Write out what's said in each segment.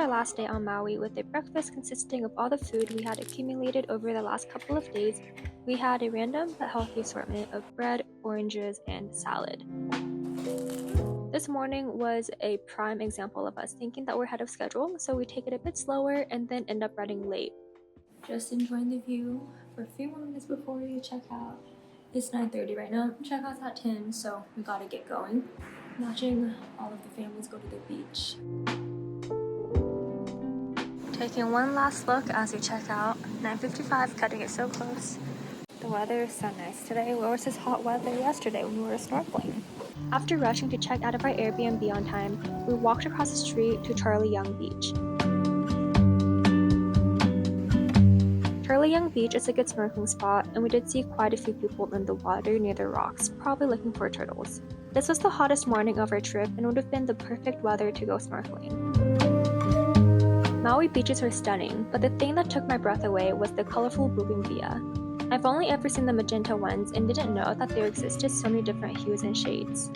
our last day on Maui with a breakfast consisting of all the food we had accumulated over the last couple of days. We had a random but healthy assortment of bread, oranges, and salad. This morning was a prime example of us thinking that we're ahead of schedule, so we take it a bit slower and then end up running late. Just enjoying the view for a few more minutes before we check out. It's 9:30 right now. Checkout's at 10, so we gotta get going. Watching all of the families go to the beach. Taking one last look as we check out. 9:55, cutting it so close. The weather is so nice today. Where was this hot weather yesterday when we were snorkeling? After rushing to check out of our Airbnb on time, we walked across the street to Charley Young Beach. Charley Young Beach is a good snorkeling spot, and we did see quite a few people in the water near the rocks, probably looking for turtles. This was the hottest morning of our trip and would have been the perfect weather to go snorkeling. Maui beaches are stunning, but the thing that took my breath away was the colorful bougainvillea. I've only ever seen the magenta ones and didn't know that there existed so many different hues and shades.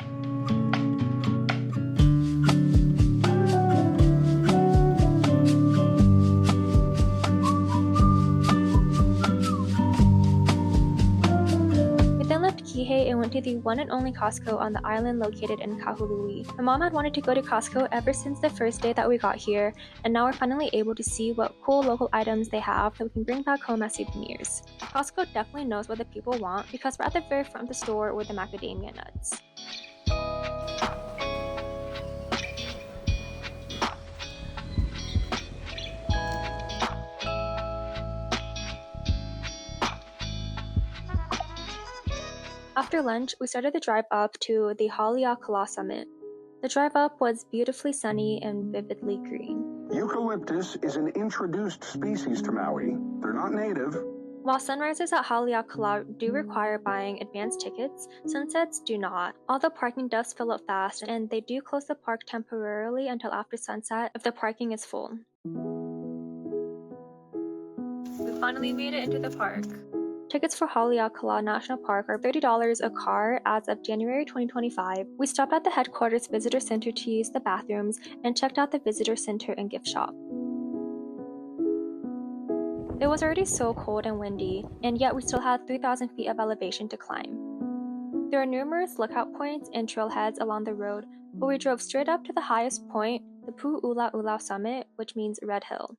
Kihei and went to the one and only Costco on the island located in Kahului. My mom had wanted to go to Costco ever since the first day that we got here, and now we're finally able to see what cool local items they have that we can bring back home as souvenirs. Costco definitely knows what the people want because we're at the very front of the store with the macadamia nuts. After lunch, we started the drive up to the Haleakala summit. The drive up was beautifully sunny and vividly green. Eucalyptus is an introduced species to Maui. They're not native. While sunrises at Haleakala do require buying advance tickets, sunsets do not. Although parking does fill up fast, and they do close the park temporarily until after sunset if the parking is full. We finally made it into the park. Tickets for Haleakala National Park are $30 a car as of January 2025. We stopped at the headquarters visitor center to use the bathrooms and checked out the visitor center and gift shop. It was already so cold and windy, and yet we still had 3,000 feet of elevation to climb. There are numerous lookout points and trailheads along the road, but we drove straight up to the highest point, the Pu'u Ula'ula summit, which means Red Hill.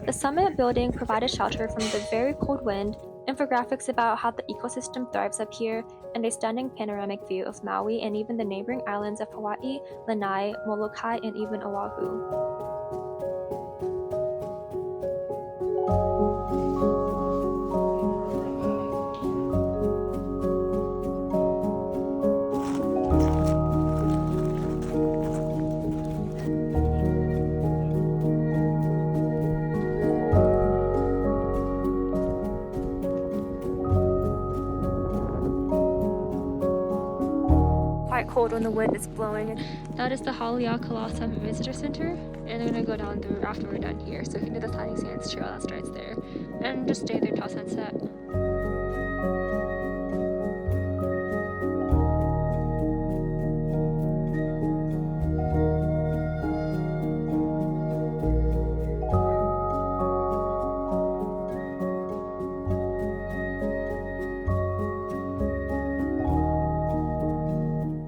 The summit building provided shelter from the very cold wind, infographics about how the ecosystem thrives up here, and a stunning panoramic view of Maui and even the neighboring islands of Hawaii, Lanai, Molokai, and even Oahu. Quite cold when the wind is blowing. That is the Haleakala Summit Visitor Center, and we're gonna go down there after we're done here, so we can do the Tiny Sands Trail that starts there, and just stay there till sunset.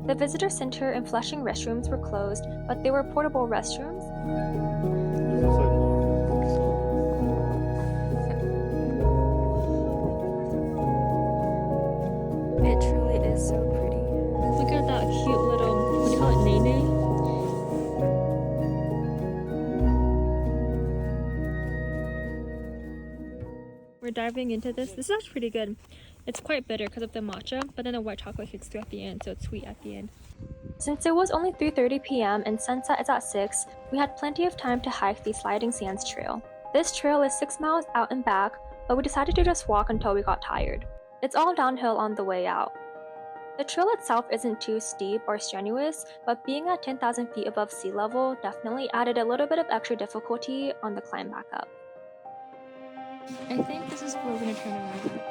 The visitor center and flushing restrooms were closed, but they were portable restrooms. It truly is so pretty. Look at that cute little, what do you call it, nene? We're diving into this. This is actually pretty good. It's quite bitter because of the matcha, but then the white chocolate hits through at the end, so it's sweet at the end. Since it was only 3:30 p.m. and sunset is at 6, we had plenty of time to hike the Sliding Sands Trail. This trail is 6 miles out and back, but we decided to just walk until we got tired. It's all downhill on the way out. The trail itself isn't too steep or strenuous, but being at 10,000 feet above sea level definitely added a little bit of extra difficulty on the climb back up. I think this is where we're going to turn around.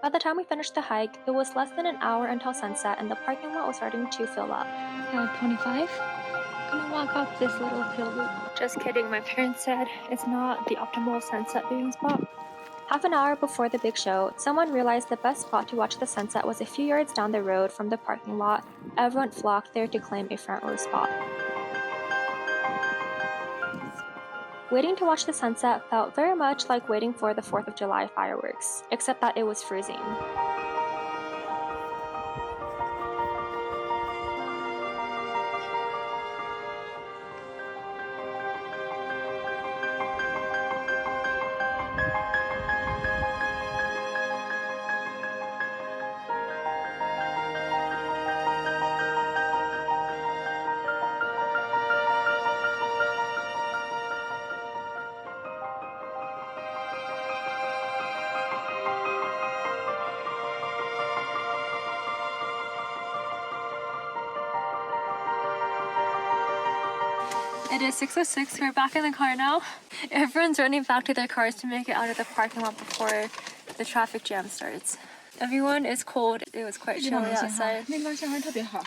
By the time we finished the hike, it was less than an hour until sunset and the parking lot was starting to fill up. 25. I'm gonna walk up this little hill loop. Just kidding, my parents said it's not the optimal sunset viewing spot. Half an hour before the big show, someone realized the best spot to watch the sunset was a few yards down the road from the parking lot. Everyone flocked there to claim a front row spot. Waiting to watch the sunset felt very much like waiting for the 4th of July fireworks, except that it was freezing. It is 6:06, we're back in the car now. Everyone's running back to their cars to make it out of the parking lot before the traffic jam starts. Everyone is cold, it was quite chilly outside. 那边信号特别好。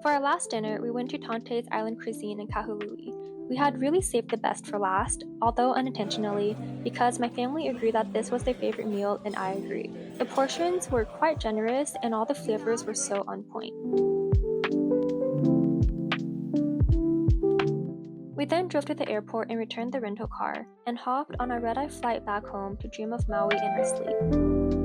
For our last dinner, we went to Tante's Island Cuisine in Kahului. We had really saved the best for last, although unintentionally, because my family agreed that this was their favorite meal and I agreed. The portions were quite generous and all the flavors were so on point. We then drove to the airport and returned the rental car, and hopped on our red-eye flight back home to dream of Maui in our sleep.